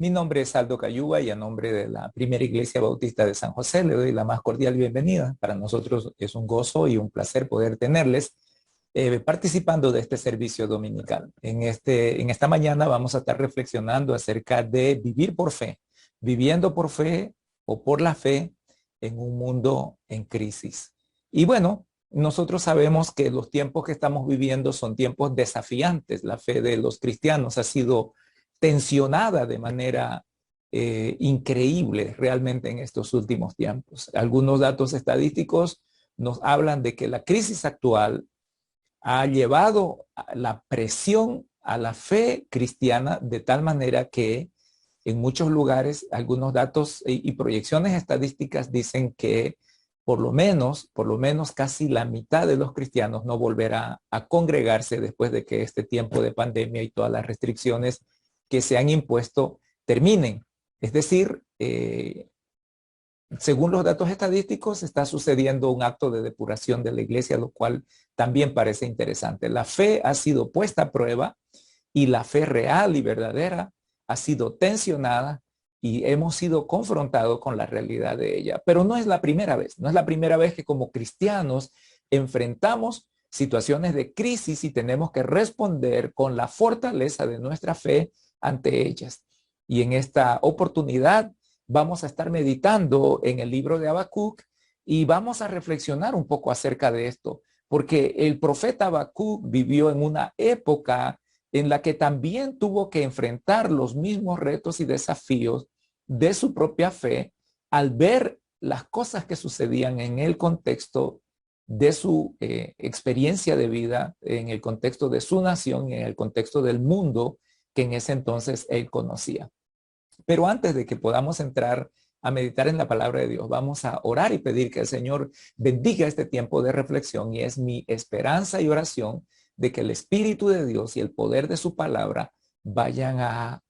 Mi nombre es Aldo Cayuba y a nombre de la Primera Iglesia Bautista de San José le doy la más cordial bienvenida. Para nosotros es un gozo y un placer poder tenerles participando de este servicio dominical. En esta mañana vamos a estar reflexionando acerca de vivir por fe, viviendo por fe o por la fe en un mundo en crisis. Y bueno, nosotros sabemos que los tiempos que estamos viviendo son tiempos desafiantes. La fe de los cristianos ha sido tensionada de manera increíble realmente en estos últimos tiempos. Algunos datos estadísticos nos hablan de que la crisis actual ha llevado la presión a la fe cristiana de tal manera que en muchos lugares algunos datos y proyecciones estadísticas dicen que por lo menos casi la mitad de los cristianos no volverá a congregarse después de que este tiempo de pandemia y todas las restricciones que se han impuesto terminen. Es decir, según los datos estadísticos, está sucediendo un acto de depuración de la iglesia, lo cual también parece interesante. La fe ha sido puesta a prueba y la fe real y verdadera ha sido tensionada y hemos sido confrontados con la realidad de ella. Pero no es la primera vez, no es la primera vez que como cristianos enfrentamos situaciones de crisis y tenemos que responder con la fortaleza de nuestra fe ante ellas. Y en esta oportunidad vamos a estar meditando en el libro de Habacuc y vamos a reflexionar un poco acerca de esto, porque el profeta Habacuc vivió en una época en la que también tuvo que enfrentar los mismos retos y desafíos de su propia fe al ver las cosas que sucedían en el contexto de su experiencia de vida, en el contexto de su nación, en el contexto del mundo que en ese entonces él conocía. Pero antes de que podamos entrar a meditar en la palabra de Dios, vamos a orar y pedir que el Señor bendiga este tiempo de reflexión, y es mi esperanza y oración de que el Espíritu de Dios y el poder de su palabra vayan a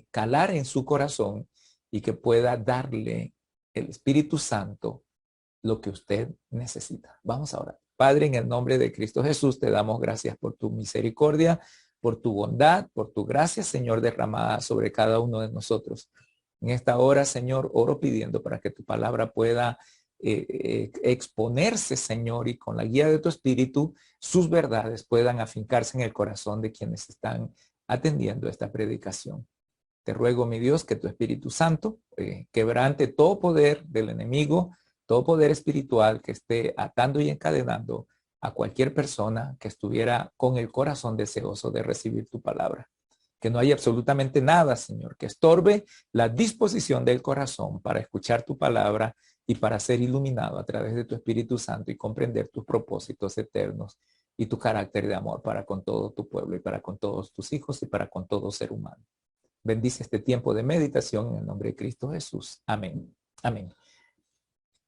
calar en su corazón y que pueda darle el Espíritu Santo lo que usted necesita. Vamos a orar. Padre, en el nombre de Cristo Jesús, te damos gracias por tu misericordia, por tu bondad, por tu gracia, Señor, derramada sobre cada uno de nosotros. En esta hora, Señor, oro pidiendo para que tu palabra pueda exponerse, Señor, y con la guía de tu Espíritu, sus verdades puedan afincarse en el corazón de quienes están atendiendo esta predicación. Te ruego, mi Dios, que tu Espíritu Santo quebrante todo poder del enemigo, todo poder espiritual que esté atando y encadenando a cualquier persona que estuviera con el corazón deseoso de recibir tu palabra. Que no haya absolutamente nada, Señor, que estorbe la disposición del corazón para escuchar tu palabra y para ser iluminado a través de tu Espíritu Santo y comprender tus propósitos eternos y tu carácter de amor para con todo tu pueblo y para con todos tus hijos y para con todo ser humano. Bendice este tiempo de meditación en el nombre de Cristo Jesús. Amén. Amén.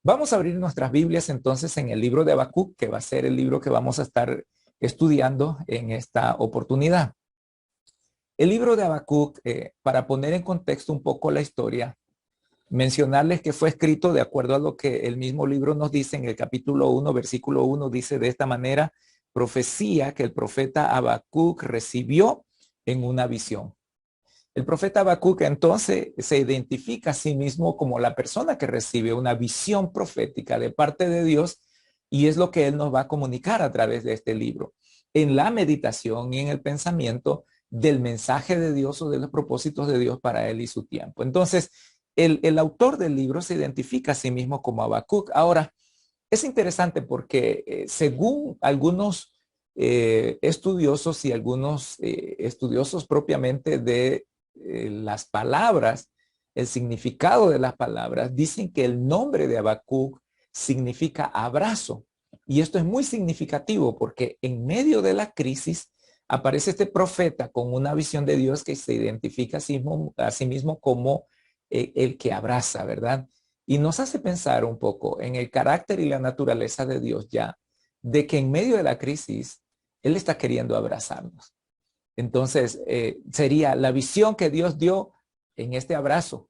Vamos a abrir nuestras Biblias entonces en el libro de Habacuc, que va a ser el libro que vamos a estar estudiando en esta oportunidad. El libro de Habacuc, para poner en contexto un poco la historia, mencionarles que fue escrito de acuerdo a lo que el mismo libro nos dice en el capítulo 1, versículo 1, dice de esta manera: profecía que el profeta Habacuc recibió en una visión. El profeta Habacuc entonces se identifica a sí mismo como la persona que recibe una visión profética de parte de Dios, y es lo que él nos va a comunicar a través de este libro, en la meditación y en el pensamiento del mensaje de Dios o de los propósitos de Dios para él y su tiempo. Entonces, el autor del libro se identifica a sí mismo como Habacuc. Ahora, es interesante porque según algunos estudiosos y algunos estudiosos propiamente de las palabras, el significado de las palabras, dicen que el nombre de Habacuc significa abrazo. Y esto es muy significativo porque en medio de la crisis aparece este profeta con una visión de Dios que se identifica a sí mismo como el que abraza, ¿verdad? Y nos hace pensar un poco en el carácter y la naturaleza de Dios ya, de que en medio de la crisis, Él está queriendo abrazarnos. Entonces, sería la visión que Dios dio en este abrazo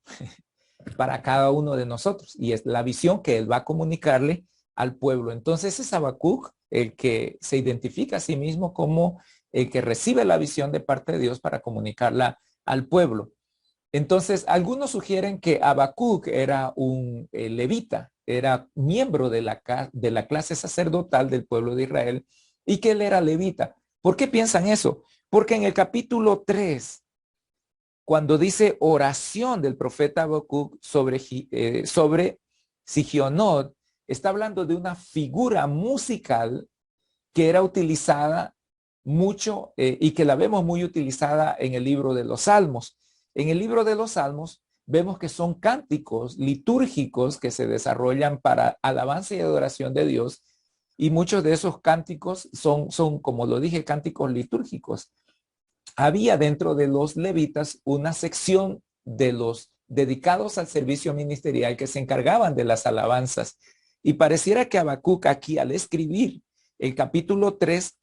para cada uno de nosotros. Y es la visión que Él va a comunicarle al pueblo. Entonces, es Habacuc el que se identifica a sí mismo como el que recibe la visión de parte de Dios para comunicarla al pueblo. Entonces, algunos sugieren que Habacuc era un levita, era miembro de la clase sacerdotal del pueblo de Israel y que él era levita. ¿Por qué piensan eso? Porque en el capítulo 3, cuando dice oración del profeta Habacuc sobre Sigionot, está hablando de una figura musical que era utilizada mucho y que la vemos muy utilizada en el libro de los Salmos. En el libro de los Salmos vemos que son cánticos litúrgicos que se desarrollan para alabanza y adoración de Dios, y muchos de esos cánticos son, como lo dije, cánticos litúrgicos. Había dentro de los levitas una sección de los dedicados al servicio ministerial que se encargaban de las alabanzas. Y pareciera que Habacuc aquí, al escribir el capítulo 3,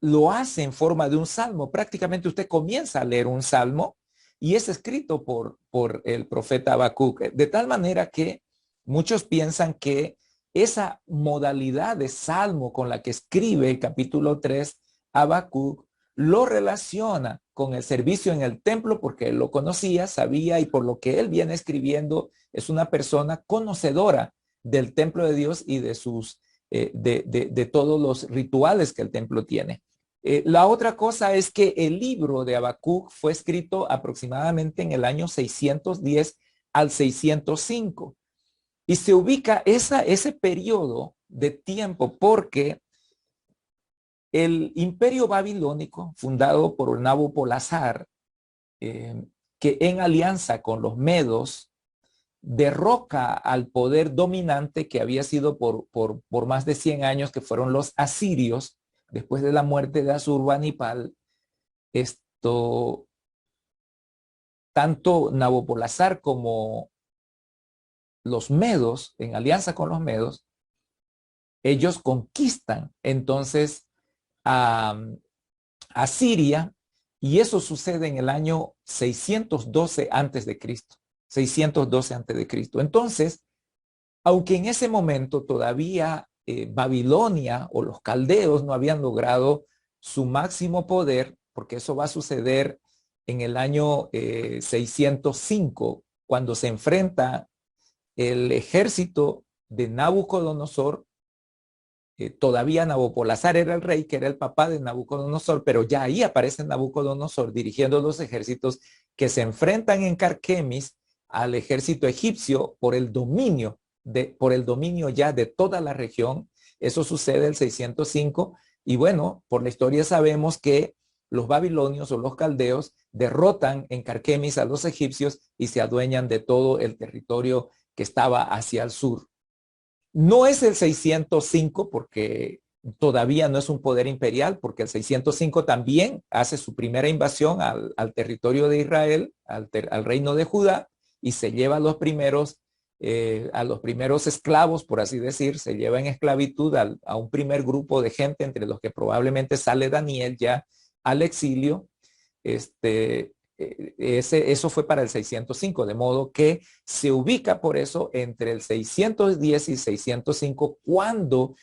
lo hace en forma de un salmo. Prácticamente usted comienza a leer un salmo y es escrito por el profeta Habacuc, de tal manera que muchos piensan que esa modalidad de salmo con la que escribe el capítulo 3, Habacuc lo relaciona con el servicio en el templo porque él lo conocía, sabía, y por lo que él viene escribiendo es una persona conocedora del templo de Dios y de sus de todos los rituales que el templo tiene. La otra cosa es que el libro de Habacuc fue escrito aproximadamente en el año 610 al 605 y se ubica ese periodo de tiempo porque el imperio babilónico fundado por Nabopolassar, que en alianza con los medos derroca al poder dominante que había sido por más de 100 años, que fueron los asirios, después de la muerte de Asurbanipal. Tanto Nabopolassar como los medos, en alianza con los medos, ellos conquistan entonces a Siria, y eso sucede en el año 612 antes de Cristo. 612 antes de Cristo. Entonces, aunque en ese momento todavía Babilonia o los caldeos no habían logrado su máximo poder, porque eso va a suceder en el año 605, cuando se enfrenta el ejército de Nabucodonosor. Todavía Nabopolassar era el rey, que era el papá de Nabucodonosor, pero ya ahí aparece Nabucodonosor dirigiendo los ejércitos que se enfrentan en Carquemis al ejército egipcio por el dominio ya de toda la región. Eso sucede el 605 y bueno, por la historia sabemos que los babilonios o los caldeos derrotan en Carquemis a los egipcios y se adueñan de todo el territorio que estaba hacia el sur. No es el 605 porque todavía no es un poder imperial, porque el 605 también hace su primera invasión al territorio de Israel, al reino de Judá, y se lleva a los primeros esclavos, por así decir, se lleva en esclavitud a un primer grupo de gente, entre los que probablemente sale Daniel ya al exilio. Eso fue para el 605, de modo que se ubica por eso entre el 610 y 605, cuando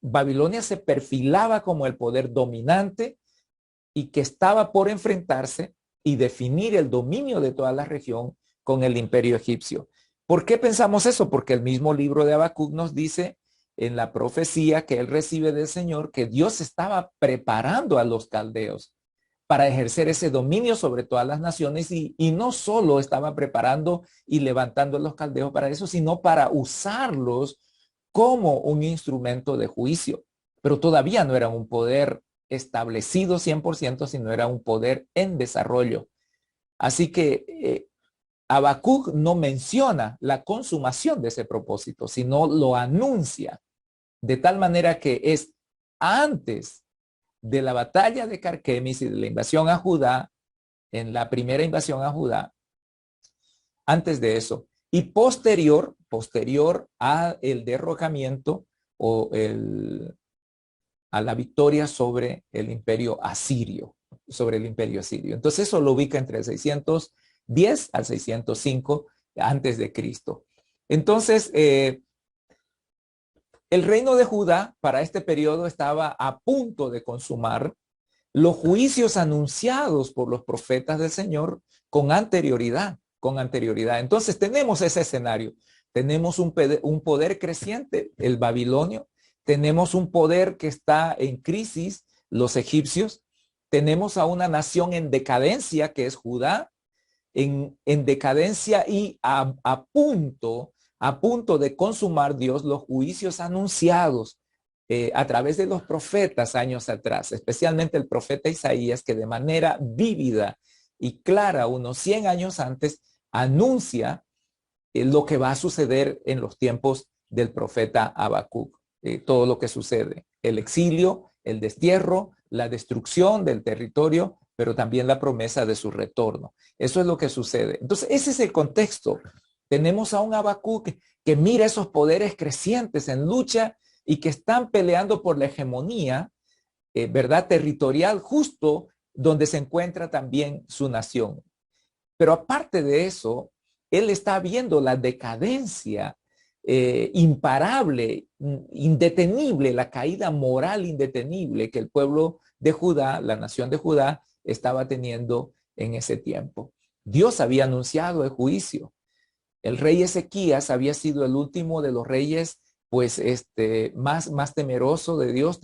Babilonia se perfilaba como el poder dominante y que estaba por enfrentarse y definir el dominio de toda la región con el imperio egipcio. ¿Por qué pensamos eso? Porque el mismo libro de Habacuc nos dice en la profecía que él recibe del Señor que Dios estaba preparando a los caldeos para ejercer ese dominio sobre todas las naciones y no solo estaba preparando y levantando a los caldeos para eso, sino para usarlos como un instrumento de juicio. Pero todavía no era un poder establecido 100%, sino era un poder en desarrollo. Así que Habacuc no menciona la consumación de ese propósito, sino lo anuncia, de tal manera que es antes de la batalla de Carquemis y de la invasión a Judá, en la primera invasión a Judá, antes de eso, y posterior a el derrocamiento o a la victoria sobre el imperio asirio, Entonces eso lo ubica entre el 610 al 605 antes de Cristo. Entonces, el reino de Judá para este periodo estaba a punto de consumar, los juicios anunciados por los profetas del Señor con anterioridad, con anterioridad. Entonces tenemos ese escenario. Tenemos un poder creciente, el babilonio. Tenemos un poder que está en crisis, los egipcios. Tenemos a una nación en decadencia, que es Judá, en decadencia y a punto de consumar Dios los juicios anunciados a través de los profetas años atrás, especialmente el profeta Isaías, que de manera vívida y clara, unos 100 años antes, anuncia lo que va a suceder en los tiempos del profeta Habacuc. Todo lo que sucede, el exilio, el destierro, la destrucción del territorio, pero también la promesa de su retorno. Eso es lo que sucede. Entonces, ese es el contexto. Tenemos a un Habacuc que mira esos poderes crecientes en lucha y que están peleando por la hegemonía, ¿verdad? Territorial, justo donde se encuentra también su nación. Pero aparte de eso, él está viendo la decadencia imparable, indetenible, la caída moral indetenible que el pueblo de Judá, la nación de Judá, estaba teniendo en ese tiempo. Dios había anunciado el juicio. El rey Ezequías había sido el último de los reyes, pues, más temeroso de Dios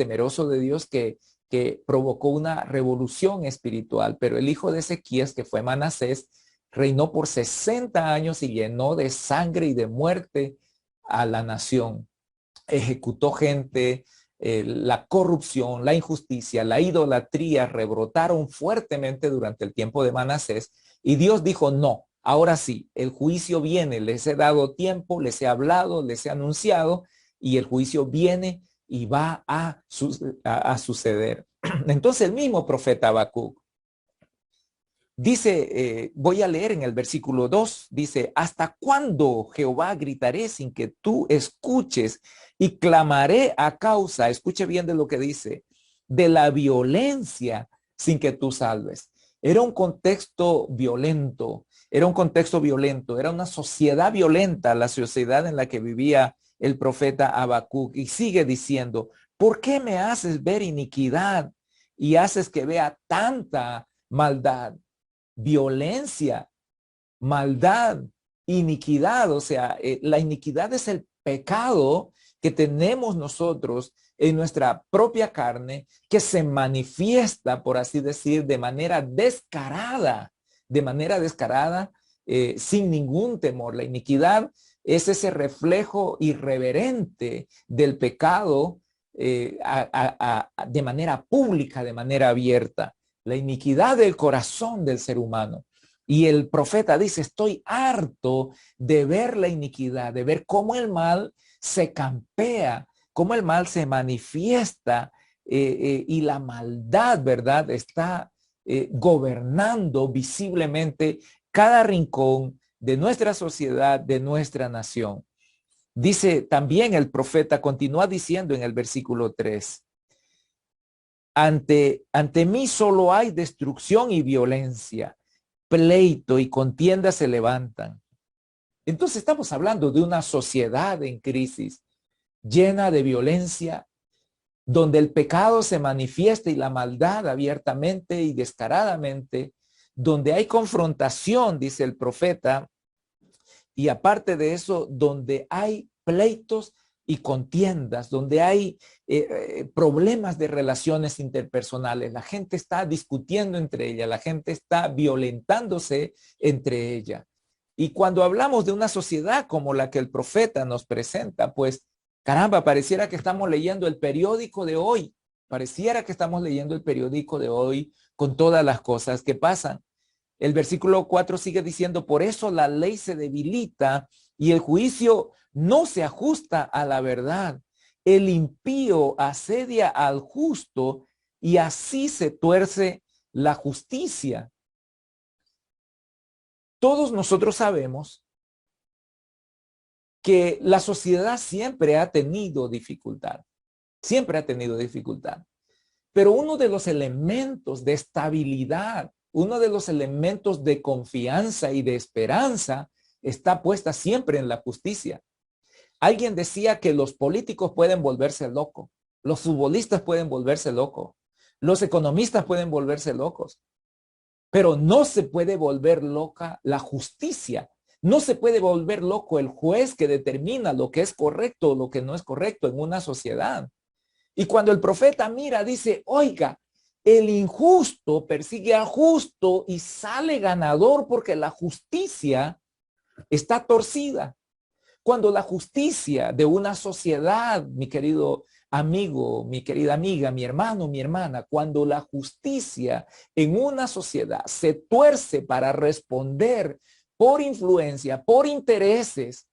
que provocó una revolución espiritual. Pero el hijo de Ezequías, que fue Manasés, reinó por 60 años y llenó de sangre y de muerte a la nación. Ejecutó gente, la corrupción, la injusticia, la idolatría rebrotaron fuertemente durante el tiempo de Manasés y Dios dijo no. Ahora sí, el juicio viene, les he dado tiempo, les he hablado, les he anunciado y el juicio viene y va a suceder. Entonces el mismo profeta Habacuc dice, voy a leer en el versículo 2, dice, ¿hasta cuándo, Jehová, gritaré sin que tú escuches y clamaré a causa, escuche bien de lo que dice, de la violencia sin que tú salves? Era un contexto violento, era una sociedad violenta, la sociedad en la que vivía el profeta Habacuc, y sigue diciendo, ¿por qué me haces ver iniquidad y haces que vea tanta maldad? Violencia, maldad, iniquidad, o sea, la iniquidad es el pecado que tenemos nosotros en nuestra propia carne, que se manifiesta, por así decir, de manera descarada, sin ningún temor. La iniquidad es ese reflejo irreverente del pecado de manera pública, de manera abierta. La iniquidad del corazón del ser humano. Y el profeta dice, estoy harto de ver la iniquidad, de ver cómo el mal se campea, cómo el mal se manifiesta y la maldad, ¿verdad? Está gobernando visiblemente cada rincón de nuestra sociedad, de nuestra nación. Dice también el profeta, continúa diciendo en el versículo 3, ante mí solo hay destrucción y violencia, pleito y contienda se levantan. Entonces estamos hablando de una sociedad en crisis, llena de violencia, donde el pecado se manifiesta y la maldad abiertamente y descaradamente, donde hay confrontación, dice el profeta, y aparte de eso, donde hay pleitos y contiendas, donde hay problemas de relaciones interpersonales. La gente está discutiendo entre ella, la gente está violentándose entre ella. Y cuando hablamos de una sociedad como la que el profeta nos presenta, pues, caramba, pareciera que estamos leyendo el periódico de hoy. Pareciera que estamos leyendo el periódico de hoy con todas las cosas que pasan. El versículo 4 sigue diciendo, por eso la ley se debilita y el juicio no se ajusta a la verdad. El impío asedia al justo y así se tuerce la justicia. Todos nosotros sabemos que la sociedad siempre ha tenido dificultad, pero uno de los elementos de estabilidad, uno de los elementos de confianza y de esperanza está puesta siempre en la justicia. Alguien decía que los políticos pueden volverse locos, los futbolistas pueden volverse locos, Los economistas pueden volverse locos, pero no se puede volver loca la justicia. No se puede volver loco el juez que determina lo que es correcto o lo que no es correcto en una sociedad. Y cuando el profeta mira, dice, oiga, el injusto persigue al justo y sale ganador porque la justicia está torcida. Cuando la justicia de una sociedad, mi querido amigo, mi querida amiga, mi hermano, mi hermana, cuando la justicia en una sociedad se tuerce para responder por influencia, por intereses,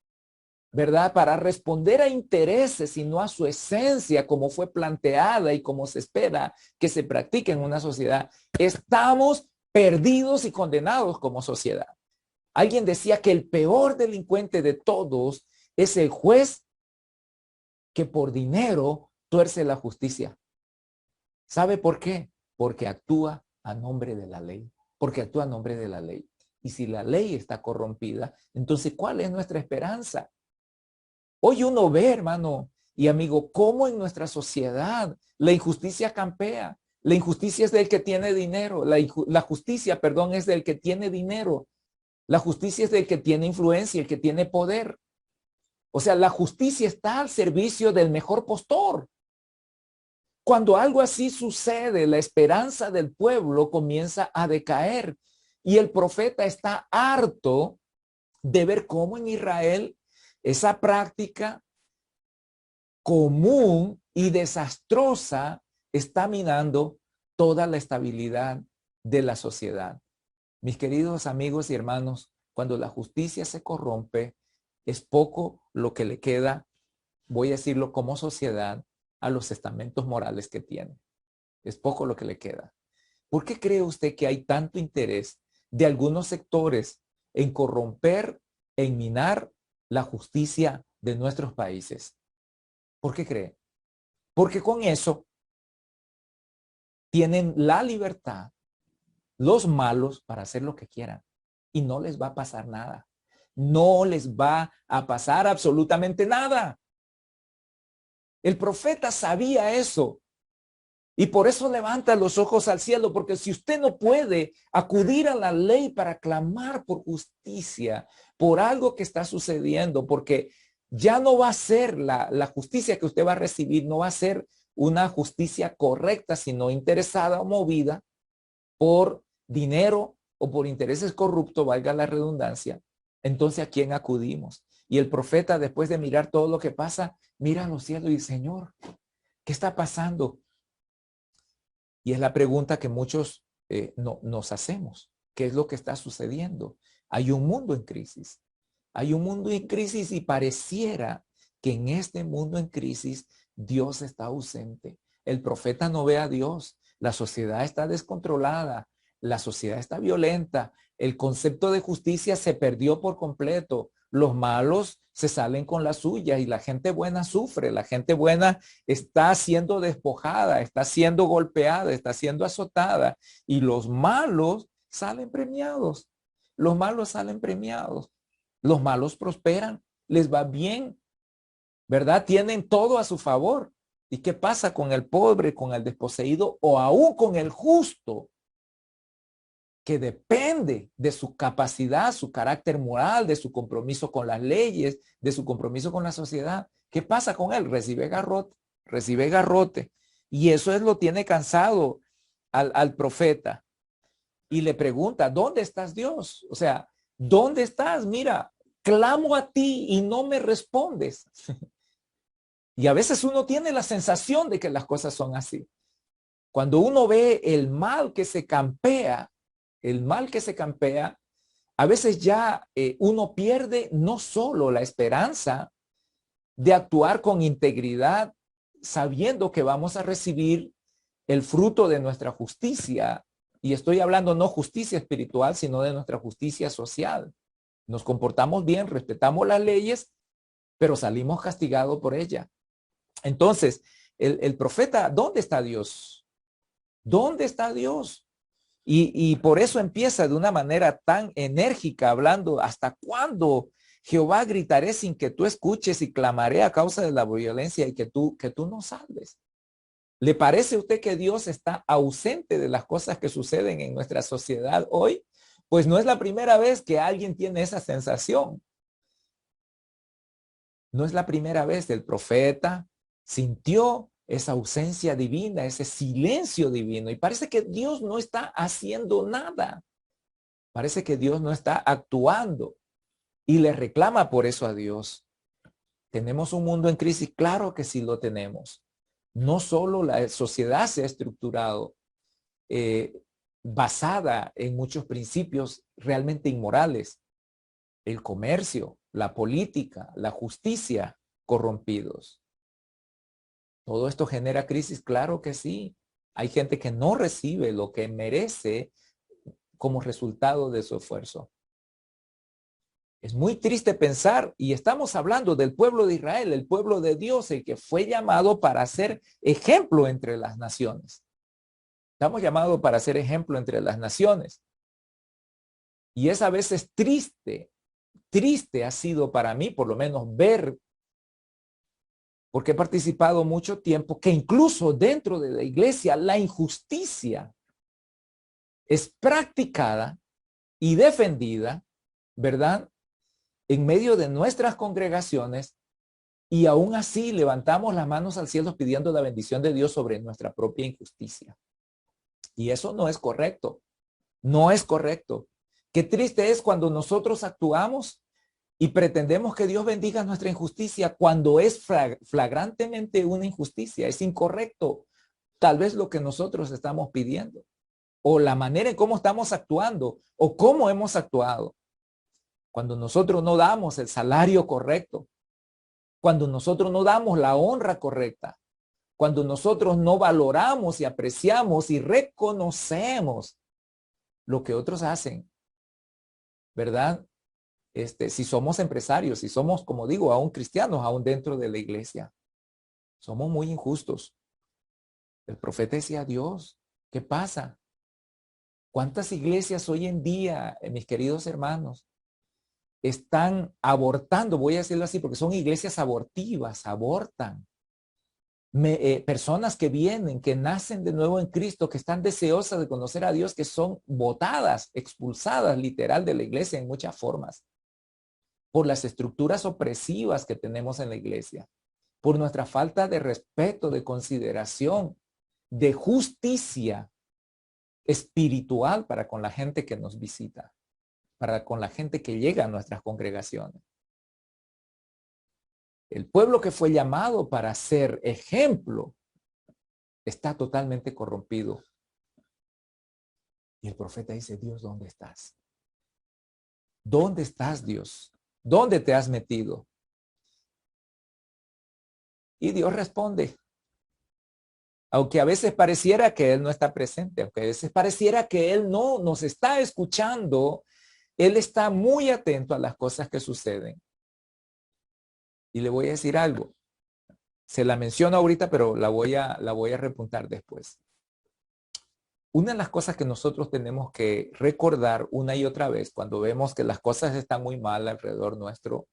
¿verdad? Para responder a intereses y no a su esencia como fue planteada y como se espera que se practique en una sociedad, estamos perdidos y condenados como sociedad. Alguien decía que el peor delincuente de todos es el juez que por dinero tuerce la justicia. ¿Sabe por qué? Porque actúa a nombre de la ley. Porque actúa a nombre de la ley. Y si la ley está corrompida, entonces, ¿cuál es nuestra esperanza? Hoy uno ve, hermano y amigo, cómo en nuestra sociedad la injusticia campea. La injusticia es del que tiene dinero. La justicia, perdón, es del que tiene dinero. La justicia es del que tiene influencia, el que tiene poder. O sea, la justicia está al servicio del mejor postor. Cuando algo así sucede, la esperanza del pueblo comienza a decaer. Y el profeta está harto de ver cómo en Israel esa práctica común y desastrosa está minando toda la estabilidad de la sociedad. Mis queridos amigos y hermanos, cuando la justicia se corrompe, es poco lo que le queda, voy a decirlo como sociedad, a los estamentos morales que tiene. Es poco lo que le queda. ¿Por qué cree usted que hay tanto interés de algunos sectores en corromper, en minar la justicia de nuestros países? ¿Por qué cree? Porque con eso tienen la libertad los malos para hacer lo que quieran y no les va a pasar nada. No les va a pasar absolutamente nada. El profeta sabía eso y por eso levanta los ojos al cielo, porque si usted no puede acudir a la ley para clamar por justicia, por algo que está sucediendo, porque ya no va a ser la justicia que usted va a recibir, no va a ser una justicia correcta, sino interesada o movida por dinero o por intereses corruptos, valga la redundancia. Entonces, ¿a quién acudimos? Y el profeta, después de mirar todo lo que pasa, mira a los cielos y dice, Señor, ¿qué está pasando? Y es la pregunta que muchos nos hacemos. ¿Qué es lo que está sucediendo? Hay un mundo en crisis. Hay un mundo en crisis y pareciera que en este mundo en crisis Dios está ausente. El profeta no ve a Dios. La sociedad está descontrolada. La sociedad está violenta. El concepto de justicia se perdió por completo. Los malos se salen con la suya y la gente buena sufre. La gente buena está siendo despojada, está siendo golpeada, está siendo azotada y los malos salen premiados. Los malos salen premiados. Los malos prosperan, les va bien, ¿verdad? Tienen todo a su favor. ¿Y qué pasa con el pobre, con el desposeído o aún con el justo? Que depende de su capacidad, su carácter moral, de su compromiso con las leyes, de su compromiso con la sociedad. ¿Qué pasa con él? Recibe garrote, recibe garrote. Y eso es lo tiene cansado al profeta. Y le pregunta, ¿dónde estás, Dios? O sea, ¿dónde estás? Mira, clamo a ti y no me respondes. Y a veces uno tiene la sensación de que las cosas son así. Cuando uno ve el mal que se campea, a veces ya uno pierde no solo la esperanza de actuar con integridad, sabiendo que vamos a recibir el fruto de nuestra justicia. Y estoy hablando no justicia espiritual, sino de nuestra justicia social. Nos comportamos bien, respetamos las leyes, pero salimos castigados por ella. Entonces, el profeta, ¿dónde está Dios? ¿Dónde está Dios? Y por eso empieza de una manera tan enérgica hablando, ¿hasta cuándo, Jehová, gritaré sin que tú escuches y clamaré a causa de la violencia y que tú no salves? ¿Le parece a usted que Dios está ausente de las cosas que suceden en nuestra sociedad hoy? Pues no es la primera vez que alguien tiene esa sensación. No es la primera vez que el profeta sintió esa ausencia divina, ese silencio divino. Y parece que Dios no está haciendo nada. Parece que Dios no está actuando. Y le reclama por eso a Dios. ¿Tenemos un mundo en crisis? Claro que sí lo tenemos. No solo la sociedad se ha estructurado basada en muchos principios realmente inmorales. El comercio, la política, la justicia corrompidos. ¿Todo esto genera crisis? Claro que sí. Hay gente que no recibe lo que merece como resultado de su esfuerzo. Es muy triste pensar, y estamos hablando del pueblo de Israel, el pueblo de Dios, el que fue llamado para ser ejemplo entre las naciones. Estamos llamados para ser ejemplo entre las naciones. Y es a veces triste, triste ha sido para mí, por lo menos ver, porque he participado mucho tiempo, que incluso dentro de la iglesia la injusticia es practicada y defendida, ¿verdad? En medio de nuestras congregaciones, y aún así levantamos las manos al cielo pidiendo la bendición de Dios sobre nuestra propia injusticia. Y eso no es correcto. No es correcto. Qué triste es cuando nosotros actuamos y pretendemos que Dios bendiga nuestra injusticia cuando es flagrantemente una injusticia. Es incorrecto. Tal vez lo que nosotros estamos pidiendo, o la manera en cómo estamos actuando, o cómo hemos actuado. Cuando nosotros no damos el salario correcto, cuando nosotros no damos la honra correcta, cuando nosotros no valoramos y apreciamos y reconocemos lo que otros hacen, ¿verdad? Si somos empresarios, si somos, como digo, aún cristianos, aún dentro de la iglesia, somos muy injustos. El profeta decía, Dios, ¿qué pasa? ¿Cuántas iglesias hoy en día, mis queridos hermanos, están abortando? Voy a decirlo así porque son iglesias abortivas, abortan. Personas que vienen, que nacen de nuevo en Cristo, que están deseosas de conocer a Dios, que son botadas, expulsadas literal de la iglesia en muchas formas, por las estructuras opresivas que tenemos en la iglesia, por nuestra falta de respeto, de consideración, de justicia espiritual para con la gente que nos visita, para con la gente que llega a nuestras congregaciones. El pueblo que fue llamado para ser ejemplo está totalmente corrompido. Y el profeta dice, Dios, ¿dónde estás? ¿Dónde estás, Dios? ¿Dónde te has metido? Y Dios responde, aunque a veces pareciera que Él no está presente, aunque a veces pareciera que Él no nos está escuchando, Él está muy atento a las cosas que suceden. Y le voy a decir algo. Se la menciono ahorita, pero la voy a repuntar después. Una de las cosas que nosotros tenemos que recordar una y otra vez cuando vemos que las cosas están muy mal alrededor nuestro,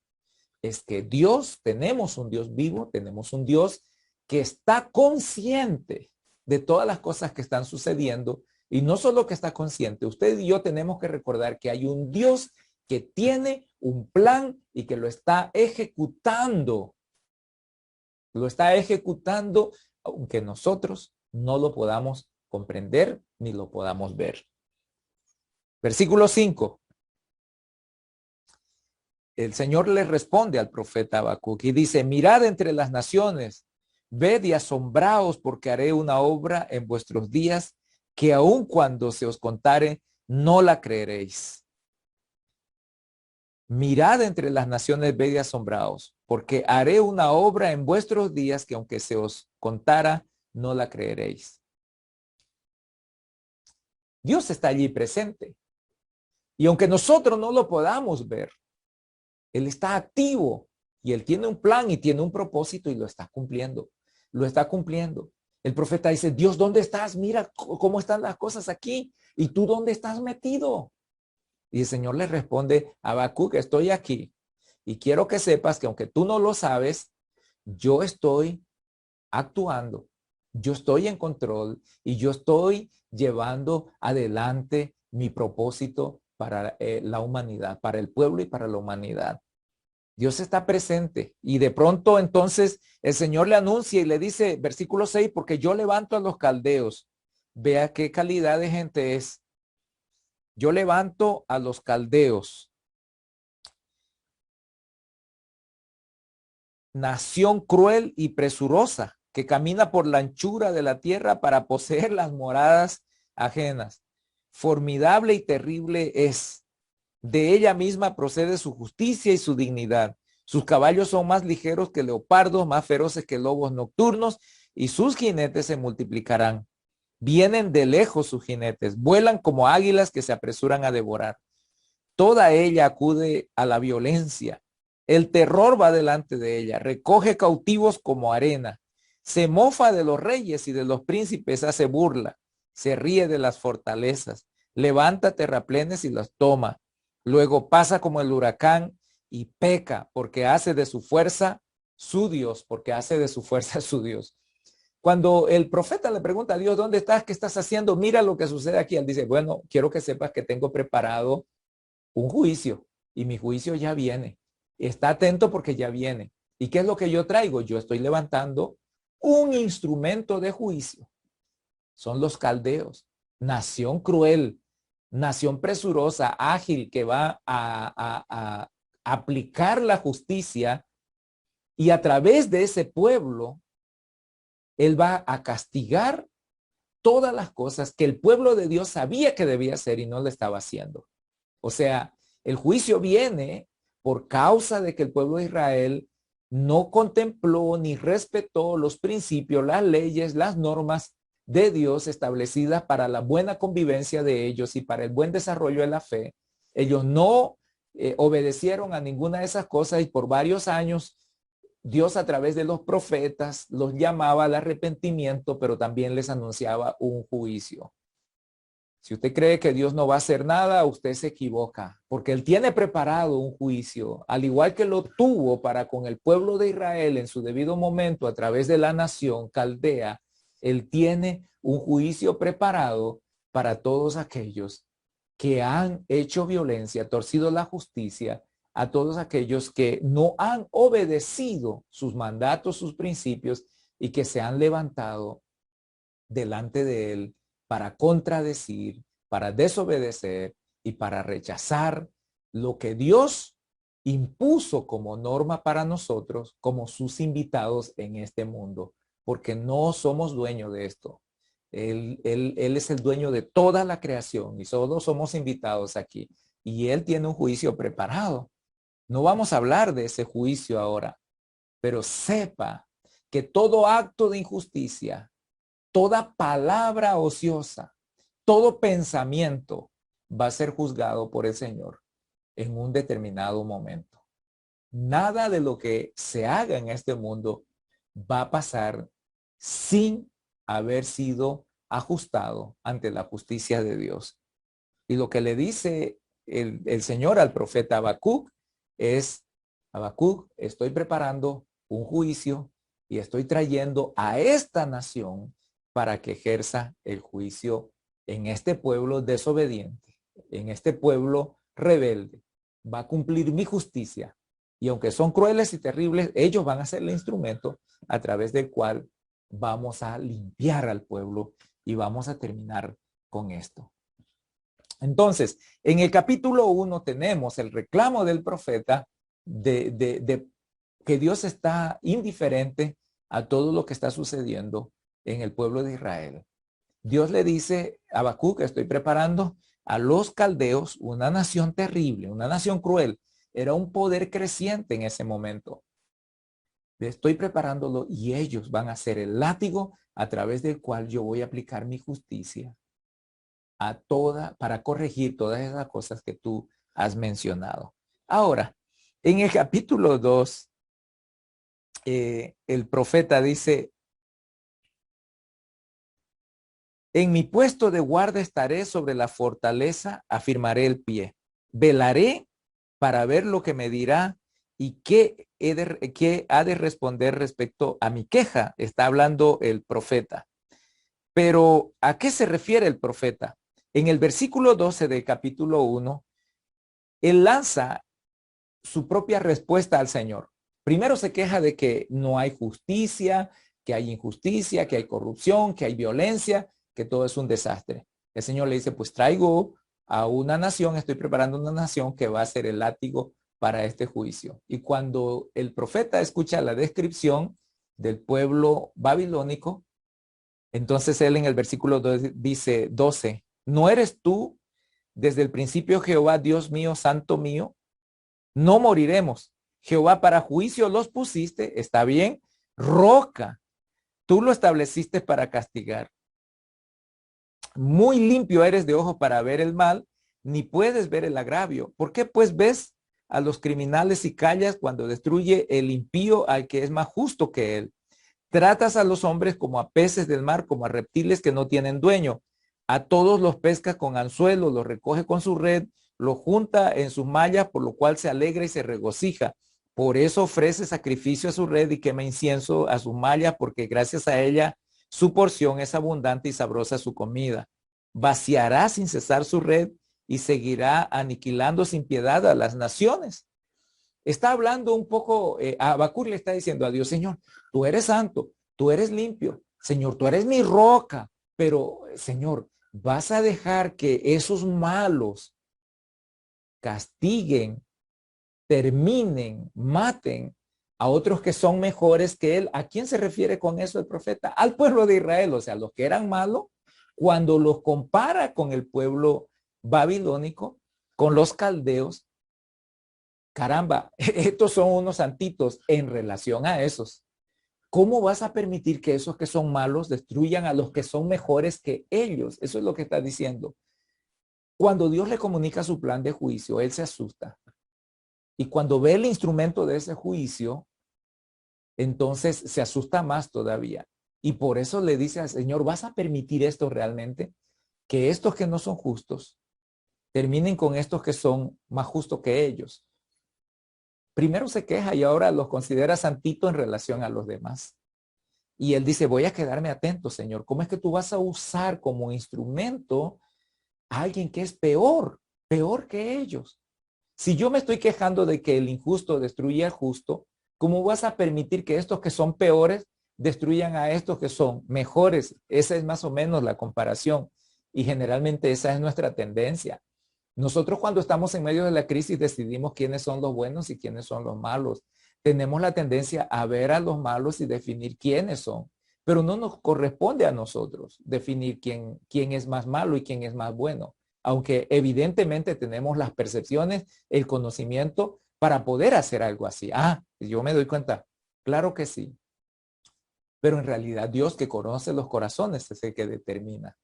es que Dios, tenemos un Dios vivo, tenemos un Dios que está consciente de todas las cosas que están sucediendo, y no solo que está consciente, usted y yo tenemos que recordar que hay un Dios que tiene un plan y que lo está ejecutando. Lo está ejecutando, aunque nosotros no lo podamos comprender ni lo podamos ver. Versículo 5. El Señor le responde al profeta Habacuc y dice, mirad entre las naciones, ved y asombraos porque haré una obra en vuestros días que aun cuando se os contare, no la creeréis. Mirad entre las naciones, ved y asombraos, porque haré una obra en vuestros días que aunque se os contara, no la creeréis. Dios está allí presente. Y aunque nosotros no lo podamos ver, Él está activo y Él tiene un plan y tiene un propósito y lo está cumpliendo. Lo está cumpliendo. El profeta dice, Dios, ¿dónde estás? Mira cómo están las cosas aquí. ¿Y tú dónde estás metido? Y el Señor le responde, Habacuc, estoy aquí. Y quiero que sepas que aunque tú no lo sabes, yo estoy actuando. Yo estoy en control y yo estoy llevando adelante mi propósito para la humanidad, para el pueblo y para la humanidad. Dios está presente y de pronto entonces el Señor le anuncia y le dice, versículo 6, porque yo levanto a los caldeos. Vea qué calidad de gente es. Yo levanto a los caldeos. Nación cruel y presurosa que camina por la anchura de la tierra para poseer las moradas ajenas. Formidable y terrible es. De ella misma procede su justicia y su dignidad. Sus caballos son más ligeros que leopardos, más feroces que lobos nocturnos, y sus jinetes se multiplicarán. Vienen de lejos sus jinetes, vuelan como águilas que se apresuran a devorar. Toda ella acude a la violencia. El terror va delante de ella, recoge cautivos como arena. Se mofa de los reyes y de los príncipes, hace burla. Se ríe de las fortalezas, levanta terraplenes y las toma. Luego pasa como el huracán y peca porque hace de su fuerza su Dios, porque hace de su fuerza su Dios. Cuando el profeta le pregunta a Dios, ¿dónde estás? ¿Qué estás haciendo? Mira lo que sucede aquí. Él dice, bueno, quiero que sepas que tengo preparado un juicio y mi juicio ya viene. Está atento porque ya viene. ¿Y qué es lo que yo traigo? Yo estoy levantando un instrumento de juicio. Son los caldeos, nación cruel, nación presurosa, ágil, que va a aplicar la justicia y a través de ese pueblo, él va a castigar todas las cosas que el pueblo de Dios sabía que debía hacer y no le estaba haciendo. O sea, el juicio viene por causa de que el pueblo de Israel no contempló ni respetó los principios, las leyes, las normas de Dios establecidas para la buena convivencia de ellos y para el buen desarrollo de la fe. Ellos no obedecieron a ninguna de esas cosas y por varios años Dios a través de los profetas los llamaba al arrepentimiento, pero también les anunciaba un juicio. Si usted cree que Dios no va a hacer nada, usted se equivoca, porque Él tiene preparado un juicio, al igual que lo tuvo para con el pueblo de Israel en su debido momento a través de la nación caldea. Él tiene un juicio preparado para todos aquellos que han hecho violencia, torcido la justicia, a todos aquellos que no han obedecido sus mandatos, sus principios y que se han levantado delante de Él para contradecir, para desobedecer y para rechazar lo que Dios impuso como norma para nosotros, como sus invitados en este mundo, porque no somos dueños de esto. Él es el dueño de toda la creación y todos somos invitados aquí. Y Él tiene un juicio preparado. No vamos a hablar de ese juicio ahora, pero sepa que todo acto de injusticia, toda palabra ociosa, todo pensamiento va a ser juzgado por el Señor en un determinado momento. Nada de lo que se haga en este mundo va a pasar sin haber sido ajustado ante la justicia de Dios. Y lo que le dice el Señor al profeta Habacuc es, Habacuc, estoy preparando un juicio y estoy trayendo a esta nación para que ejerza el juicio en este pueblo desobediente, en este pueblo rebelde. Va a cumplir mi justicia. Y aunque son crueles y terribles, ellos van a ser el instrumento a través del cual vamos a limpiar al pueblo y vamos a terminar con esto. Entonces, en el capítulo 1 tenemos el reclamo del profeta de que Dios está indiferente a todo lo que está sucediendo en el pueblo de Israel. Dios le dice a Habacuc que estoy preparando a los caldeos, una nación terrible, una nación cruel. Era un poder creciente en ese momento. Estoy preparándolo y ellos van a ser el látigo a través del cual yo voy a aplicar mi justicia para corregir todas esas cosas que tú has mencionado. Ahora, en el capítulo 2, el profeta dice, en mi puesto de guarda estaré sobre la fortaleza, afirmaré el pie. Velaré para ver lo que me dirá y qué qué ha de responder respecto a mi queja? Está hablando el profeta. Pero, ¿a qué se refiere el profeta? En el versículo 12 del capítulo 1, él lanza su propia respuesta al Señor. Primero se queja de que no hay justicia, que hay injusticia, que hay corrupción, que hay violencia, que todo es un desastre. El Señor le dice, pues traigo a una nación, estoy preparando una nación que va a ser el látigo para este juicio. Y cuando el profeta escucha la descripción del pueblo babilónico, entonces él en el versículo 12 dice, ¿no eres tú desde el principio, Jehová, Dios mío, santo mío? No moriremos. Jehová, para juicio los pusiste, está bien, roca, tú lo estableciste para castigar. Muy limpio eres de ojo para ver el mal, ni puedes ver el agravio. ¿Por qué pues ves a los criminales y callas cuando destruye el impío al que es más justo que él? Tratas a los hombres como a peces del mar, como a reptiles que no tienen dueño. A todos los pesca con anzuelo, los recoge con su red, los junta en sus mallas, por lo cual se alegra y se regocija. Por eso ofrece sacrificio a su red y quema incienso a sus mallas, porque gracias a ella su porción es abundante y sabrosa su comida. Vaciará sin cesar su red y seguirá aniquilando sin piedad a las naciones. Está hablando un poco, Habacuc le está diciendo a Dios, Señor, tú eres santo, tú eres limpio, Señor, tú eres mi roca, pero Señor, vas a dejar que esos malos castiguen, terminen, maten a otros que son mejores que él. ¿A quién se refiere con eso el profeta? Al pueblo de Israel, o sea, los que eran malos, cuando los compara con el pueblo babilónico, con los caldeos, caramba, estos son unos santitos en relación a esos. ¿Cómo vas a permitir que esos que son malos destruyan a los que son mejores que ellos? Eso es lo que está diciendo. Cuando Dios le comunica su plan de juicio, él se asusta. Y cuando ve el instrumento de ese juicio, entonces se asusta más todavía. Y por eso le dice al Señor, ¿vas a permitir esto realmente? Que estos que no son justos terminen con estos que son más justos que ellos. Primero se queja y ahora los considera santitos en relación a los demás. Y él dice, voy a quedarme atento, Señor. ¿Cómo es que tú vas a usar como instrumento a alguien que es peor que ellos? Si yo me estoy quejando de que el injusto destruye al justo, ¿cómo vas a permitir que estos que son peores destruyan a estos que son mejores? Esa es más o menos la comparación. Y generalmente esa es nuestra tendencia. Nosotros cuando estamos en medio de la crisis decidimos quiénes son los buenos y quiénes son los malos. Tenemos la tendencia a ver a los malos y definir quiénes son, pero no nos corresponde a nosotros definir quién es más malo y quién es más bueno, aunque evidentemente tenemos las percepciones, el conocimiento para poder hacer algo así. Yo me doy cuenta, claro que sí, pero en realidad Dios que conoce los corazones es el que determina.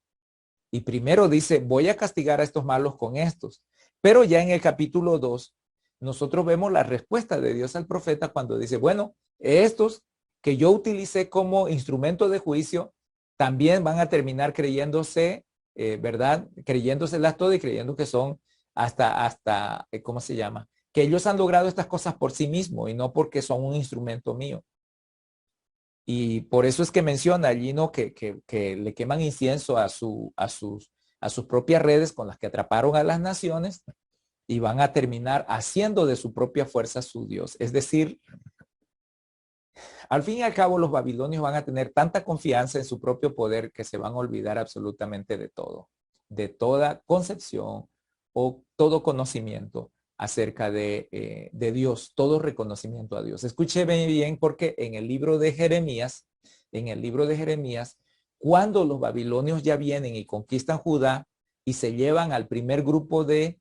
Y primero dice, voy a castigar a estos malos con estos. Pero ya en el capítulo 2, nosotros vemos la respuesta de Dios al profeta cuando dice, bueno, estos que yo utilicé como instrumento de juicio, también van a terminar creyéndose, ¿verdad? Creyéndoselas todo y creyendo que son ¿cómo se llama? Que ellos han logrado estas cosas por sí mismos y no porque son un instrumento mío. Y por eso es que menciona allí, ¿no? Que le queman incienso a sus propias redes con las que atraparon a las naciones y van a terminar haciendo de su propia fuerza su Dios. Es decir, al fin y al cabo los babilonios van a tener tanta confianza en su propio poder que se van a olvidar absolutamente de todo, de toda concepción o todo conocimiento acerca de Dios, todo reconocimiento a Dios. Escúcheme bien porque en el libro de Jeremías, cuando los babilonios ya vienen y conquistan Judá y se llevan al primer grupo de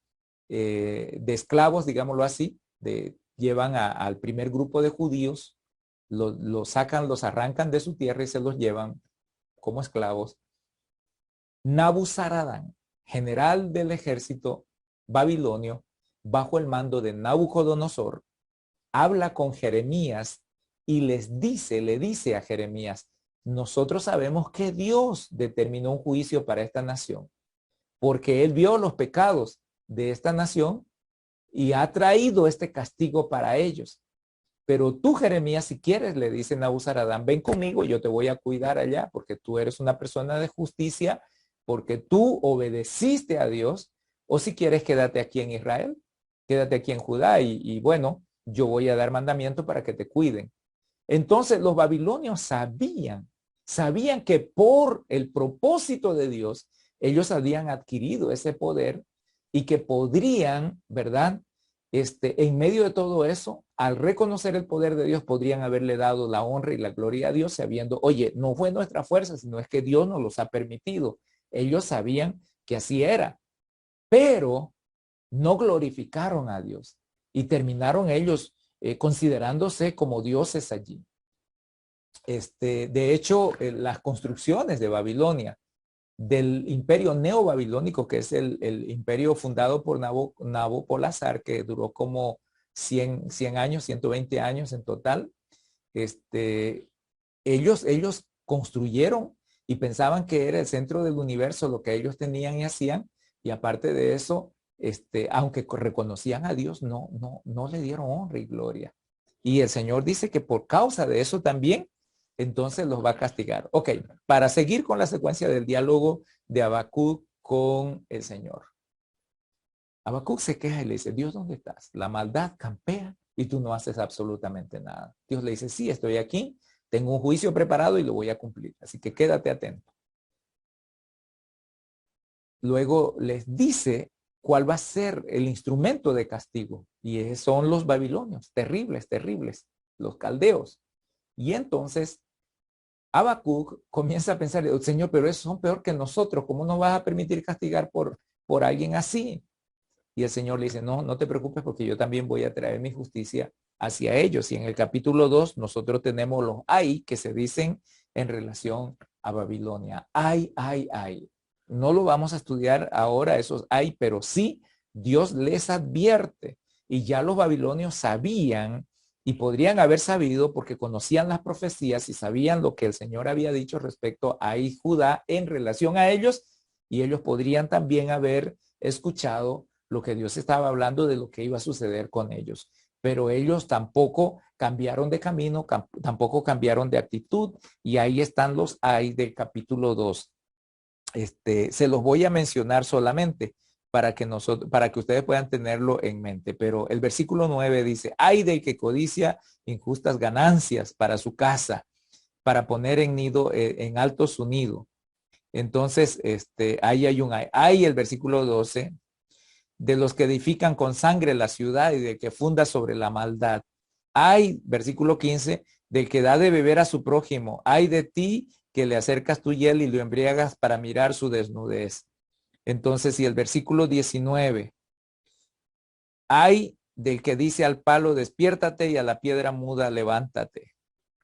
esclavos, digámoslo así, llevan al primer grupo de judíos, los sacan, los arrancan de su tierra y se los llevan como esclavos. Nabuzaradán, general del ejército babilonio, bajo el mando de Nabucodonosor, habla con Jeremías y le dice a Jeremías, nosotros sabemos que Dios determinó un juicio para esta nación, porque él vio los pecados de esta nación y ha traído este castigo para ellos. Pero tú, Jeremías, si quieres, le dice Nabuzaradán, ven conmigo, yo te voy a cuidar allá, porque tú eres una persona de justicia, porque tú obedeciste a Dios, o si quieres, quédate aquí en Israel, quédate aquí en Judá, y bueno, yo voy a dar mandamiento para que te cuiden. Entonces los babilonios sabían que por el propósito de Dios, ellos habían adquirido ese poder y que podrían, ¿verdad? En medio de todo eso, al reconocer el poder de Dios, podrían haberle dado la honra y la gloria a Dios, sabiendo, oye, no fue nuestra fuerza, sino es que Dios nos los ha permitido. Ellos sabían que así era, pero no glorificaron a Dios y terminaron ellos considerándose como dioses allí. De hecho, las construcciones de Babilonia, del imperio neobabilónico, que es el imperio fundado por Nabopolassar, que duró como 100 años, 120 años en total, ellos construyeron y pensaban que era el centro del universo lo que ellos tenían y hacían, y aparte de eso, aunque reconocían a Dios, no le dieron honra y gloria. Y el Señor dice que por causa de eso también, entonces los va a castigar. Ok, para seguir con la secuencia del diálogo de Habacuc con el Señor. Habacuc se queja y le dice, Dios, ¿dónde estás? La maldad campea y tú no haces absolutamente nada. Dios le dice, sí, estoy aquí, tengo un juicio preparado y lo voy a cumplir. Así que quédate atento. Luego les dice cuál va a ser el instrumento de castigo. Y son los babilonios, terribles, terribles, los caldeos. Y entonces Habacuc comienza a pensar, Señor, pero esos son peor que nosotros. ¿Cómo nos vas a permitir castigar por alguien así? Y el Señor le dice, no te preocupes porque yo también voy a traer mi justicia hacia ellos. Y en el capítulo 2 nosotros tenemos los ay que se dicen en relación a Babilonia. Ay. No lo vamos a estudiar ahora esos ay, pero sí Dios les advierte. Y ya los babilonios sabían y podrían haber sabido porque conocían las profecías y sabían lo que el Señor había dicho respecto a Judá en relación a ellos, y ellos podrían también haber escuchado lo que Dios estaba hablando de lo que iba a suceder con ellos. Pero ellos tampoco cambiaron de camino, tampoco cambiaron de actitud, y ahí están los ay del capítulo 2. Se los voy a mencionar solamente para que ustedes puedan tenerlo en mente. Pero el versículo 9 dice, ay del que codicia injustas ganancias para su casa, para poner en nido, en alto su nido. Entonces, ahí hay un ay. Ay, el versículo 12, de los que edifican con sangre la ciudad y de que funda sobre la maldad. Ay, versículo 15, del que da de beber a su prójimo. Ay de ti que le acercas tu hiel y lo embriagas para mirar su desnudez. Entonces, y el versículo 19, ay del que dice al palo, despiértate, y a la piedra muda, levántate.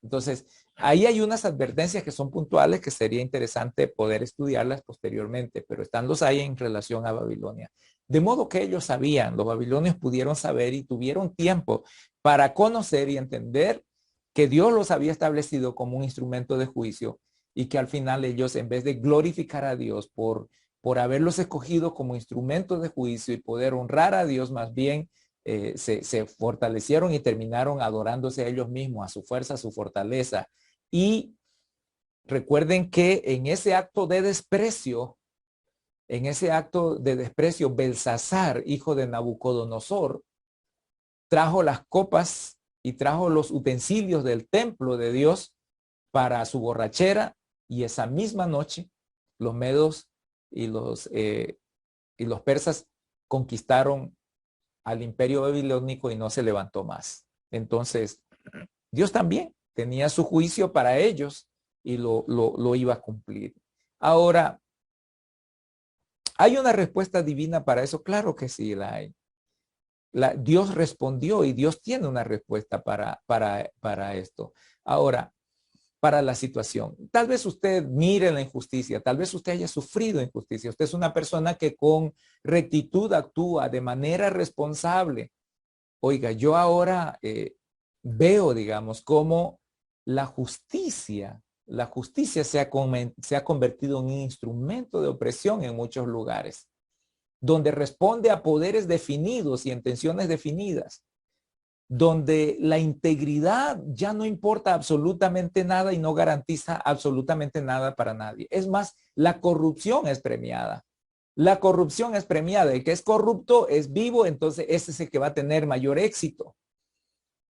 Entonces, ahí hay unas advertencias que son puntuales que sería interesante poder estudiarlas posteriormente, pero están los hay en relación a Babilonia. De modo que ellos sabían, los babilonios pudieron saber y tuvieron tiempo para conocer y entender que Dios los había establecido como un instrumento de juicio, y que al final ellos, en vez de glorificar a Dios por haberlos escogido como instrumentos de juicio y poder honrar a Dios, más bien se fortalecieron y terminaron adorándose a ellos mismos, a su fuerza, a su fortaleza. Y recuerden que en ese acto de desprecio, Belsasar, hijo de Nabucodonosor, trajo las copas y trajo los utensilios del templo de Dios para su borrachera, y esa misma noche los medos y los persas conquistaron al imperio babilónico y no se levantó más. Entonces, Dios también tenía su juicio para ellos y lo iba a cumplir. Ahora, ¿hay una respuesta divina para eso? Claro que sí la hay. Dios respondió y Dios tiene una respuesta para esto. Ahora, para la situación. Tal vez usted mire la injusticia, tal vez usted haya sufrido injusticia. Usted es una persona que con rectitud actúa de manera responsable. Oiga, yo ahora veo, digamos, cómo la justicia se ha convertido en un instrumento de opresión en muchos lugares, donde responde a poderes definidos y intenciones definidas. donde la integridad ya no importa absolutamente nada y no garantiza absolutamente nada para nadie. Es más, la corrupción es premiada. La corrupción es premiada. El que es corrupto es vivo, entonces ese es el que va a tener mayor éxito.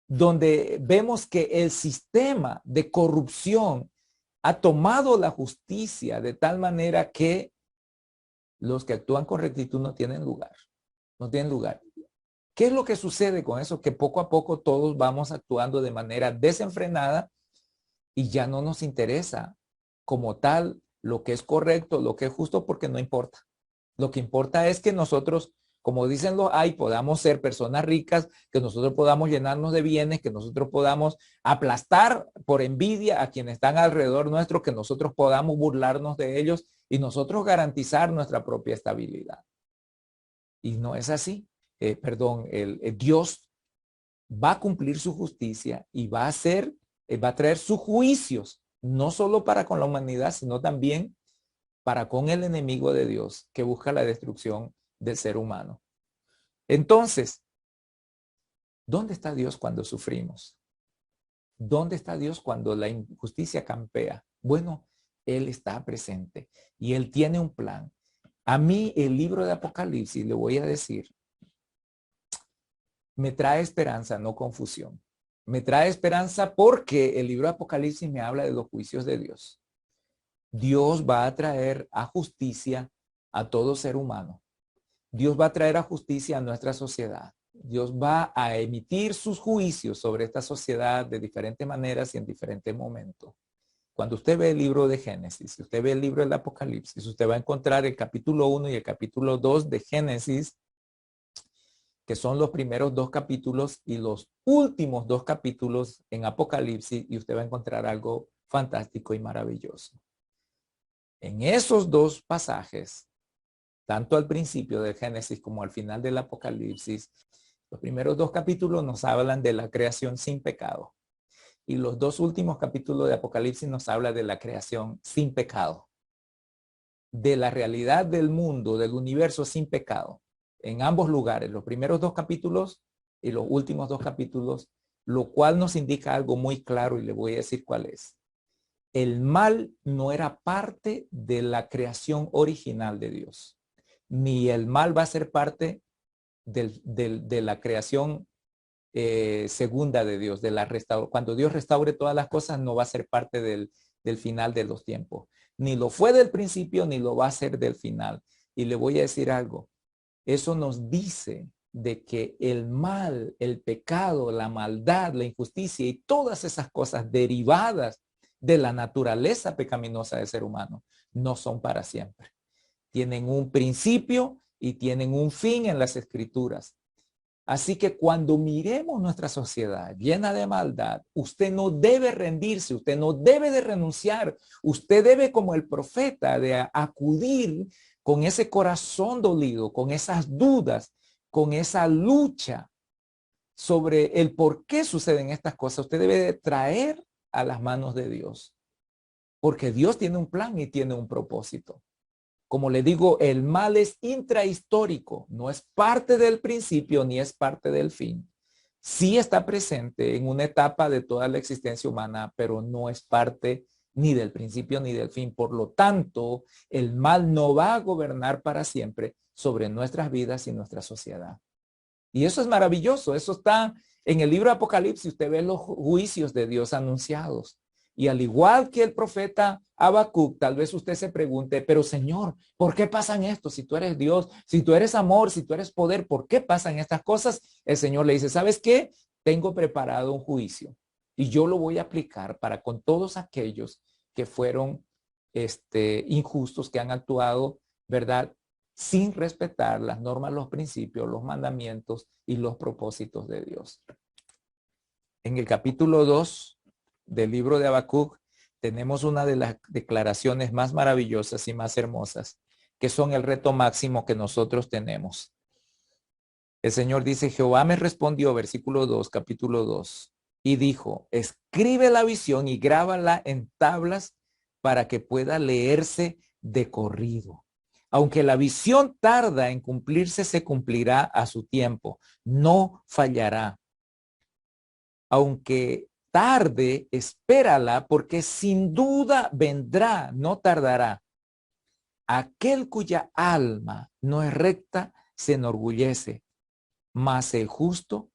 Donde vemos que el sistema de corrupción ha tomado la justicia de tal manera que los que actúan con rectitud no tienen lugar. No tienen lugar. ¿Qué es lo que sucede con eso? Que poco a poco todos vamos actuando de manera desenfrenada y ya no nos interesa como tal lo que es correcto, lo que es justo, porque no importa. Lo que importa es que nosotros, como dicen los hay, podamos ser personas ricas, que nosotros podamos llenarnos de bienes, que nosotros podamos aplastar por envidia a quienes están alrededor nuestro, que nosotros podamos burlarnos de ellos y nosotros garantizar nuestra propia estabilidad. Y no es así. Dios va a cumplir su justicia y va a traer sus juicios, no solo para con la humanidad, sino también para con el enemigo de Dios que busca la destrucción del ser humano. Entonces, ¿dónde está Dios cuando sufrimos? ¿Dónde está Dios cuando la injusticia campea? Bueno, Él está presente y Él tiene un plan. A mí el libro de Apocalipsis, le voy a decir, me trae esperanza, no confusión. Me trae esperanza porque el libro de Apocalipsis me habla de los juicios de Dios. Dios va a traer a justicia a todo ser humano. Dios va a traer a justicia a nuestra sociedad. Dios va a emitir sus juicios sobre esta sociedad de diferentes maneras y en diferentes momentos. Cuando usted ve el libro de Génesis, si usted ve el libro del Apocalipsis, usted va a encontrar el capítulo 1 y el capítulo 2 de Génesis, que son los primeros dos capítulos, y los últimos dos capítulos en Apocalipsis, y usted va a encontrar algo fantástico y maravilloso. En esos dos pasajes, tanto al principio del Génesis como al final del Apocalipsis, los primeros dos capítulos nos hablan de la creación sin pecado. Y los dos últimos capítulos de Apocalipsis nos habla de la creación sin pecado. De la realidad del mundo, del universo sin pecado. En ambos lugares, los primeros dos capítulos y los últimos dos capítulos, lo cual nos indica algo muy claro y le voy a decir cuál es. El mal no era parte de la creación original de Dios, ni el mal va a ser parte de la creación segunda de Dios, cuando Dios restaure todas las cosas, no va a ser parte del final de los tiempos. Ni lo fue del principio, ni lo va a ser del final. Y le voy a decir algo. Eso nos dice de que el mal, el pecado, la maldad, la injusticia y todas esas cosas derivadas de la naturaleza pecaminosa del ser humano no son para siempre. Tienen un principio y tienen un fin en las escrituras. Así que cuando miremos nuestra sociedad llena de maldad, usted no debe rendirse, usted no debe de renunciar, usted debe, como el profeta, de acudir con ese corazón dolido, con esas dudas, con esa lucha sobre el por qué suceden estas cosas. Usted debe de traer a las manos de Dios, porque Dios tiene un plan y tiene un propósito. Como le digo, el mal es intrahistórico, no es parte del principio ni es parte del fin. Sí está presente en una etapa de toda la existencia humana, pero no es parte ni del principio ni del fin. Por lo tanto, el mal no va a gobernar para siempre sobre nuestras vidas y nuestra sociedad. Y eso es maravilloso. Eso está en el libro de Apocalipsis. Usted ve los juicios de Dios anunciados. Y al igual que el profeta Habacuc, tal vez usted se pregunte, pero Señor, ¿por qué pasan esto? Si tú eres Dios, si tú eres amor, si tú eres poder, ¿por qué pasan estas cosas? El Señor le dice, ¿sabes qué? Tengo preparado un juicio y yo lo voy a aplicar para con todos aquellos que fueron injustos, que han actuado, ¿verdad?, sin respetar las normas, los principios, los mandamientos y los propósitos de Dios. En el capítulo 2 del libro de Habacuc tenemos una de las declaraciones más maravillosas y más hermosas, que son el reto máximo que nosotros tenemos. El Señor dice, Jehová me respondió, versículo 2, capítulo 2, y dijo, escribe la visión y grábala en tablas para que pueda leerse de corrido. Aunque la visión tarda en cumplirse, se cumplirá a su tiempo, no fallará. Aunque tarde, espérala, porque sin duda vendrá, no tardará. Aquel cuya alma no es recta se enorgullece, mas el justo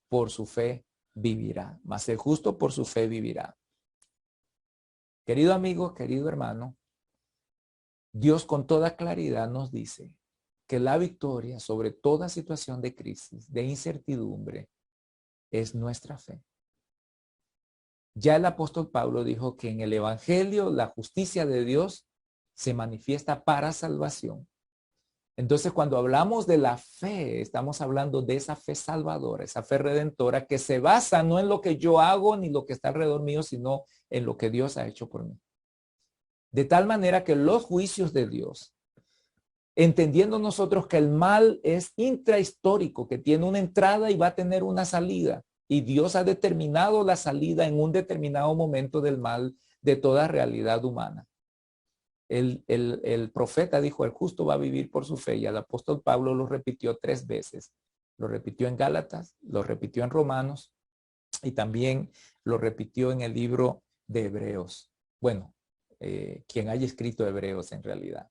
por su fe vivirá. Mas el justo por su fe vivirá. Querido amigo, querido hermano, Dios con toda claridad nos dice que la victoria sobre toda situación de crisis, de incertidumbre, es nuestra fe. Ya el apóstol Pablo dijo que en el evangelio la justicia de Dios se manifiesta para salvación. Entonces, cuando hablamos de la fe, estamos hablando de esa fe salvadora, esa fe redentora que se basa no en lo que yo hago ni lo que está alrededor mío, sino en lo que Dios ha hecho por mí. De tal manera que los juicios de Dios, entendiendo nosotros que el mal es intrahistórico, que tiene una entrada y va a tener una salida, y Dios ha determinado la salida en un determinado momento del mal de toda realidad humana. El profeta dijo, el justo va a vivir por su fe, y el apóstol Pablo lo repitió 3 veces. Lo repitió en Gálatas, lo repitió en Romanos, y también lo repitió en el libro de Hebreos. Bueno, quien haya escrito Hebreos en realidad,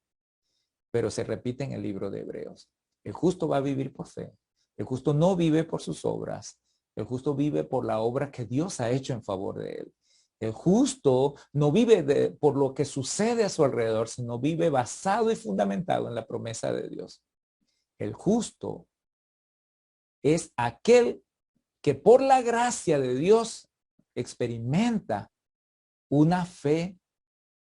pero se repite en el libro de Hebreos. El justo va a vivir por fe. El justo no vive por sus obras. El justo vive por la obra que Dios ha hecho en favor de él. El justo no vive por lo que sucede a su alrededor, sino vive basado y fundamentado en la promesa de Dios. El justo es aquel que por la gracia de Dios experimenta una fe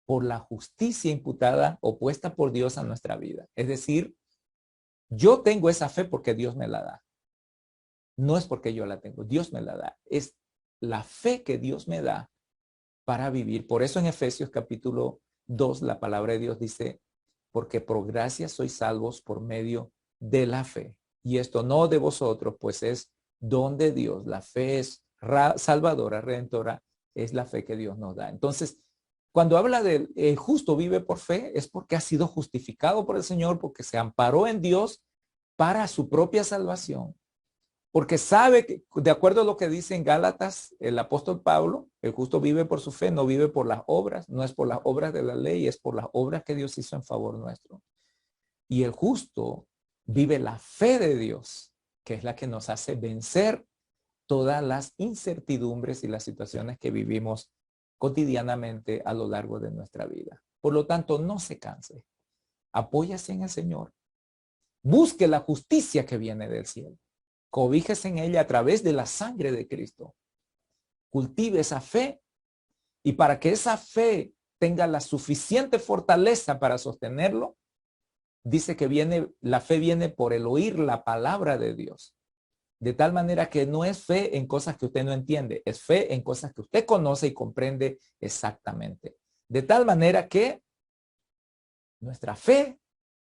por la justicia imputada o puesta por Dios a nuestra vida. Es decir, yo tengo esa fe porque Dios me la da. No es porque yo la tengo, Dios me la da. Es la fe que Dios me da para vivir. Por eso en Efesios capítulo 2 la palabra de Dios dice, porque por gracia sois salvos por medio de la fe. Y esto no de vosotros, pues es don de Dios. La fe es salvadora, redentora, es la fe que Dios nos da. Entonces, cuando habla de justo vive por fe, es porque ha sido justificado por el Señor, porque se amparó en Dios para su propia salvación. Porque sabe que, de acuerdo a lo que dice en Gálatas el apóstol Pablo, el justo vive por su fe, no vive por las obras, no es por las obras de la ley, es por las obras que Dios hizo en favor nuestro. Y el justo vive la fe de Dios, que es la que nos hace vencer todas las incertidumbres y las situaciones que vivimos cotidianamente a lo largo de nuestra vida. Por lo tanto, no se canse. Apóyase en el Señor. Busque la justicia que viene del cielo. Cobíjese en ella a través de la sangre de Cristo. Cultive esa fe, y para que esa fe tenga la suficiente fortaleza para sostenerlo, dice que la fe viene por el oír la palabra de Dios. De tal manera que no es fe en cosas que usted no entiende, es fe en cosas que usted conoce y comprende exactamente. De tal manera que nuestra fe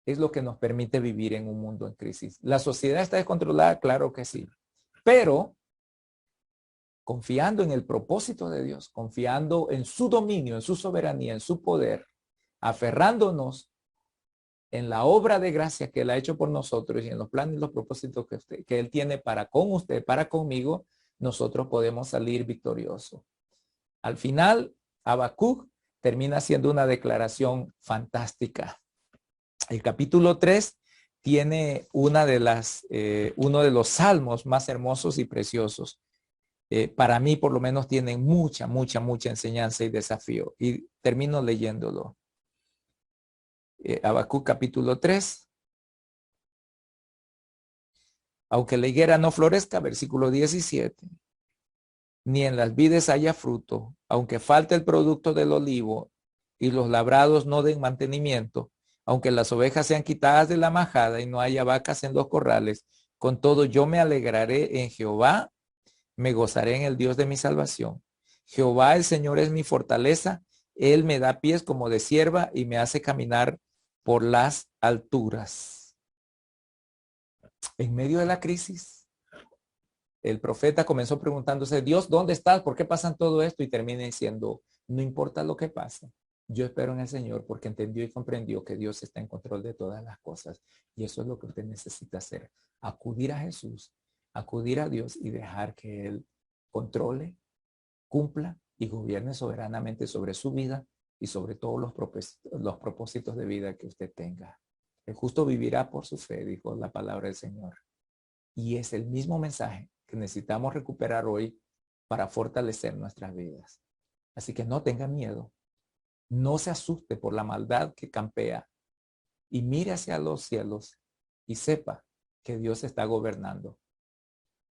es lo que nos permite vivir en un mundo en crisis. ¿La sociedad está descontrolada? Claro que sí. Pero confiando en el propósito de Dios, confiando en su dominio, en su soberanía, en su poder, aferrándonos en la obra de gracia que Él ha hecho por nosotros y en los planes y los propósitos que Él tiene para con usted, para conmigo, nosotros podemos salir victoriosos. Al final, Habacuc termina siendo una declaración fantástica. El capítulo 3 tiene uno de los salmos más hermosos y preciosos. Para mí, por lo menos, tienen mucha enseñanza y desafío. Y termino leyéndolo. Habacuc capítulo 3. Aunque la higuera no florezca, versículo 17, ni en las vides haya fruto, aunque falte el producto del olivo y los labrados no den mantenimiento, aunque las ovejas sean quitadas de la majada y no haya vacas en los corrales, con todo yo me alegraré en Jehová, me gozaré en el Dios de mi salvación. Jehová el Señor es mi fortaleza, Él me da pies como de cierva y me hace caminar por las alturas. En medio de la crisis, el profeta comenzó preguntándose, Dios, ¿dónde estás? ¿Por qué pasan todo esto? Y termina diciendo, no importa lo que pase, yo espero en el Señor porque entendió y comprendió que Dios está en control de todas las cosas. Y eso es lo que usted necesita hacer, acudir a Jesús, acudir a Dios y dejar que Él controle, cumpla y gobierne soberanamente sobre su vida y sobre todos los propósitos de vida que usted tenga. El justo vivirá por su fe, dijo la palabra del Señor. Y es el mismo mensaje que necesitamos recuperar hoy para fortalecer nuestras vidas. Así que no tenga miedo, no se asuste por la maldad que campea y mire hacia los cielos y sepa que Dios está gobernando.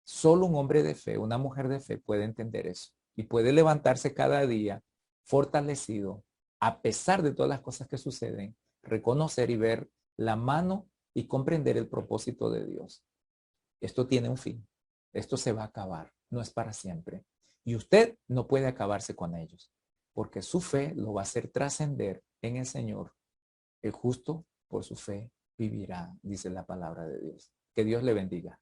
Solo un hombre de fe, una mujer de fe puede entender eso y puede levantarse cada día fortalecido a pesar de todas las cosas que suceden, reconocer y ver la mano y comprender el propósito de Dios. Esto tiene un fin. Esto se va a acabar. No es para siempre. Y usted no puede acabarse con ellos, porque su fe lo va a hacer trascender en el Señor. El justo por su fe vivirá, dice la palabra de Dios. Que Dios le bendiga.